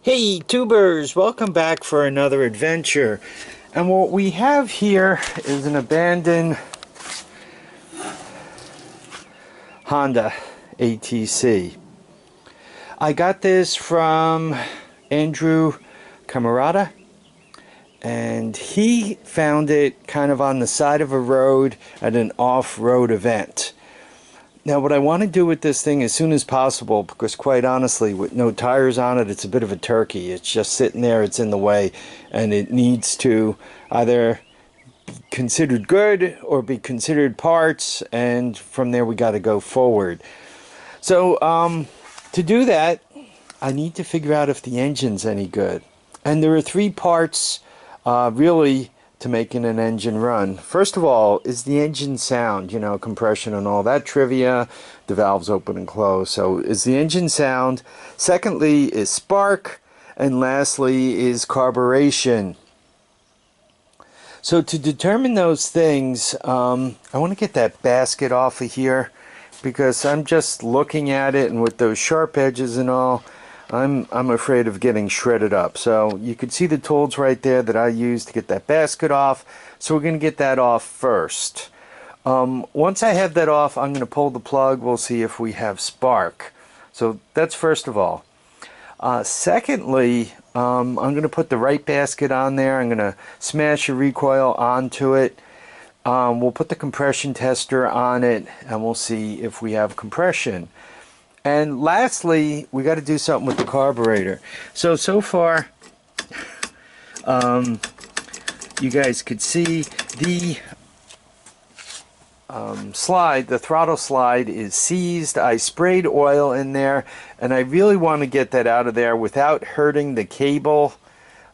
Hey tubers, welcome back for another adventure. And what we have here is an abandoned Honda ATC. I got this from Andrew Camarata, and he found it kind of on the side of a road at an off-road event. Now what I want to do with this thing as soon as possible, because quite honestly with no tires on it, it's a bit of a turkey. It's just sitting there, it's in the way, and it needs to either be considered good or be considered parts, and from there we got to go forward. So to do that, I need to figure out if the engine's any good. And there are three parts really to making an engine run. First of all, is the engine sound, you know, compression and all that trivia, the valves open and close. So is the engine sound? Secondly is spark, and lastly is carburation. So to determine those things, I want to get that basket off of here, because I'm just looking at it, and with those sharp edges and all, I'm afraid of getting shredded up. So you could see the tools right there that I used to get that basket off. So we're going to get that off first. Once I have that off, I'm going to pull the plug. We'll see if we have spark. So that's first of all. Secondly, I'm going to put the right basket on there. I'm going to smash a recoil onto it. We'll put the compression tester on it, and we'll see if we have compression. And lastly, we got to do something with the carburetor. So far, you guys could see the slide, the throttle slide is seized. I sprayed oil in there, and I really want to get that out of there without hurting the cable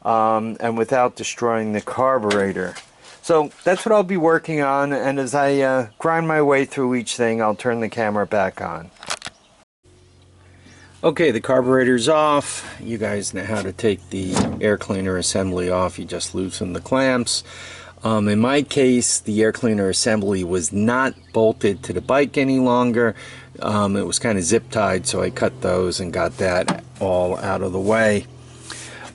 and without destroying the carburetor. So that's what I'll be working on, and as I grind my way through each thing, I'll turn the camera back on. Okay, the carburetor's off. You guys know how to take the air cleaner assembly off. You just loosen the clamps. In my case, the air cleaner assembly was not bolted to the bike any longer. It was kind of zip tied, so I cut those and got that all out of the way.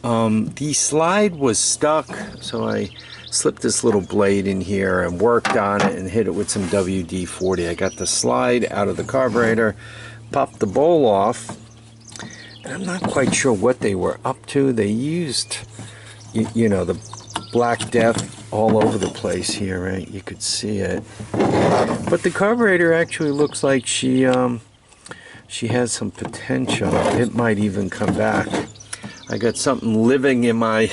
The slide was stuck, so I slipped this little blade in here and worked on it and hit it with some WD-40. I got the slide out of the carburetor, popped the bowl off. I'm not quite sure what they were up to. They used, you know, the Black Death all over the place here, right? You could see it. But the carburetor actually looks like she has some potential. It might even come back. I got something living in my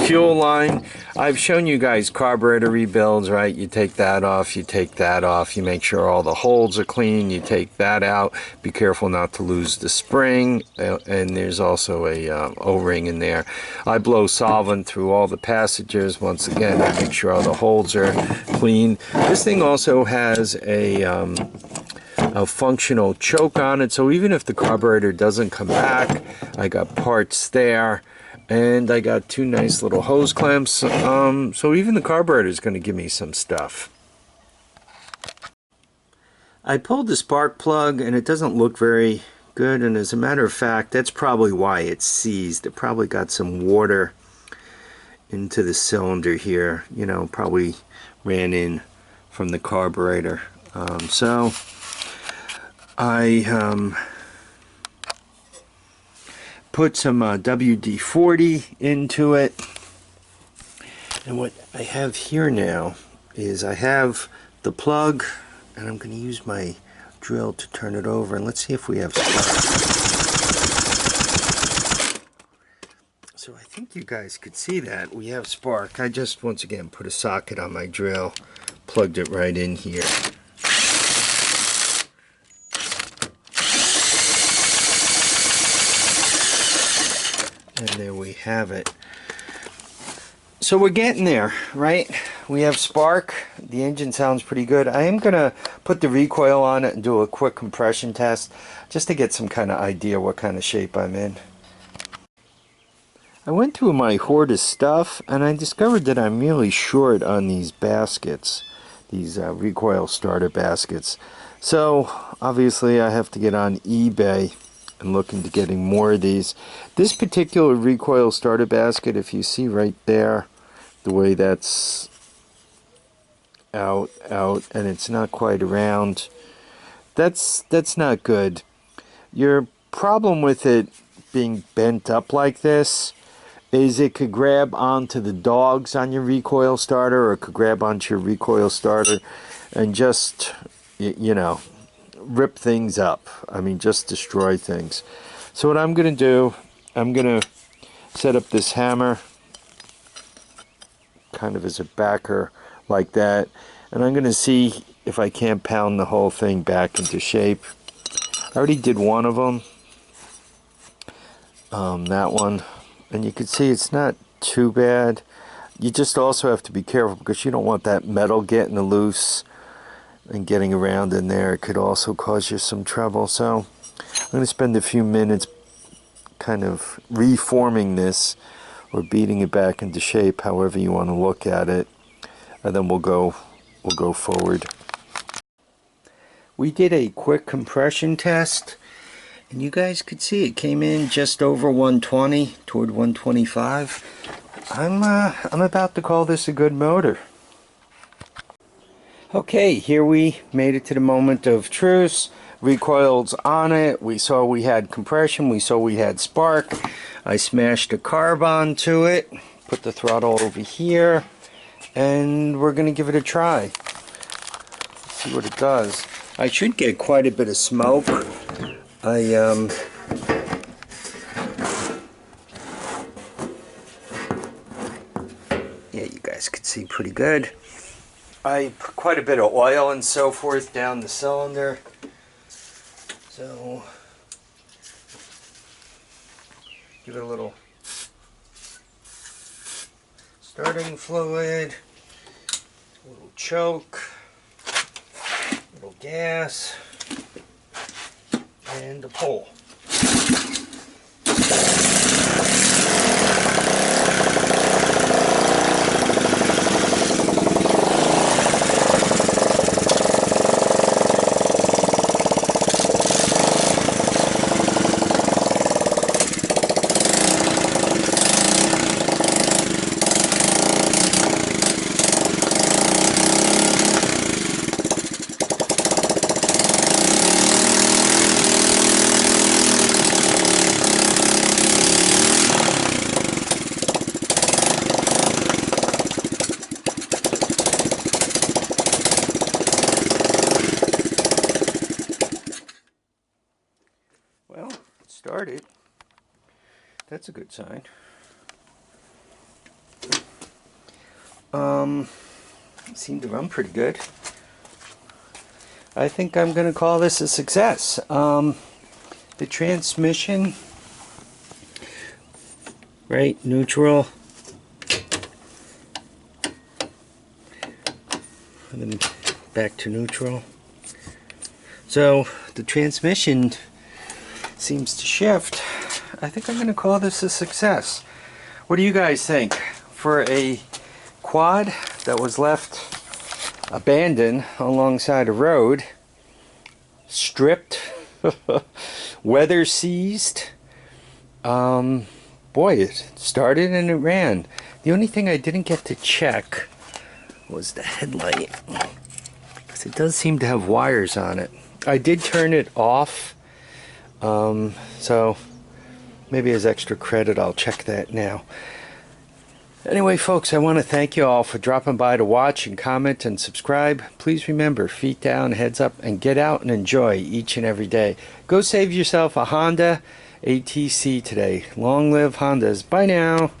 fuel line. I've shown you guys carburetor rebuilds, right? You take that off, you take that off, you make sure all the holes are clean, you take that out. Be careful not to lose the spring, and there's also a O-ring in there. I blow solvent through all the passages. Once again, I make sure all the holes are clean. This thing also has a functional choke on it, so even if the carburetor doesn't come back, I got parts there, and I got two nice little hose clamps, so even the carburetor is going to give me some stuff. I pulled the spark plug, and it doesn't look very good, and as a matter of fact, that's probably why it's seized. It probably got some water into the cylinder here, you know, probably ran in from the carburetor. So I put some WD-40 into it, and what I have here now is I have the plug, and I'm going to use my drill to turn it over, and let's see if we have spark. So I think you guys could see that we have spark. I just once again put a socket on my drill, plugged it right in here. And there we have it. So we're getting there, right? We have spark. The engine sounds pretty good. I am going to put the recoil on it and do a quick compression test just to get some kind of idea what kind of shape I'm in. I went through my Hoarding stuff, and I discovered that I'm really short on these baskets, these recoil starter baskets. So obviously I have to get on eBay and look into getting more of these. This particular recoil starter basket, if you see right there, the way that's out, and it's not quite around, that's not good. Your problem with it being bent up like this is it could grab onto the dogs on your recoil starter, or it could grab onto your recoil starter and just, you know, rip things up. I mean, just destroy things. So what I'm going to do, I'm going to set up this hammer kind of as a backer like that, and I'm going to see if I can't pound the whole thing back into shape. I already did one of them, that one, and you can see it's not too bad. You just also have to be careful because you don't want that metal getting loose and getting around in there. It could also cause you some trouble. So I'm going to spend a few minutes kind of reforming this, or beating it back into shape, however you want to look at it, and then we'll go forward. We did a quick compression test, and you guys could see it came in just over 120, toward 125. I'm about to call this a good motor. Okay, here we made it to the moment of truth. Recoil's on it. We saw we had compression. We saw we had spark. I smashed a carb onto it. Put the throttle over here. And we're going to give it a try. Let's see what it does. I should get quite a bit of smoke. Yeah, you guys can see pretty good. I put quite a bit of oil and so forth down the cylinder. So, give it a little starting fluid, a little choke, a little gas, and a pull. Well, it started. That's a good sign. Seemed to run pretty good. I think I'm going to call this a success. The transmission, right, neutral, and then back to neutral. So the transmission seems to shift. I think I'm going to call this a success. What do you guys think? For a quad that was left abandoned alongside a road, stripped, weather seized, boy, it started and it ran. The only thing I didn't get to check was the headlight, because it does seem to have wires on it. I did turn it off, so maybe as extra credit I'll check that now. Anyway, folks, I want to thank you all for dropping by to watch and comment and subscribe. Please remember, feet down, heads up, and get out and enjoy each and every day. Go save yourself a Honda ATC today. Long live Hondas. Bye now.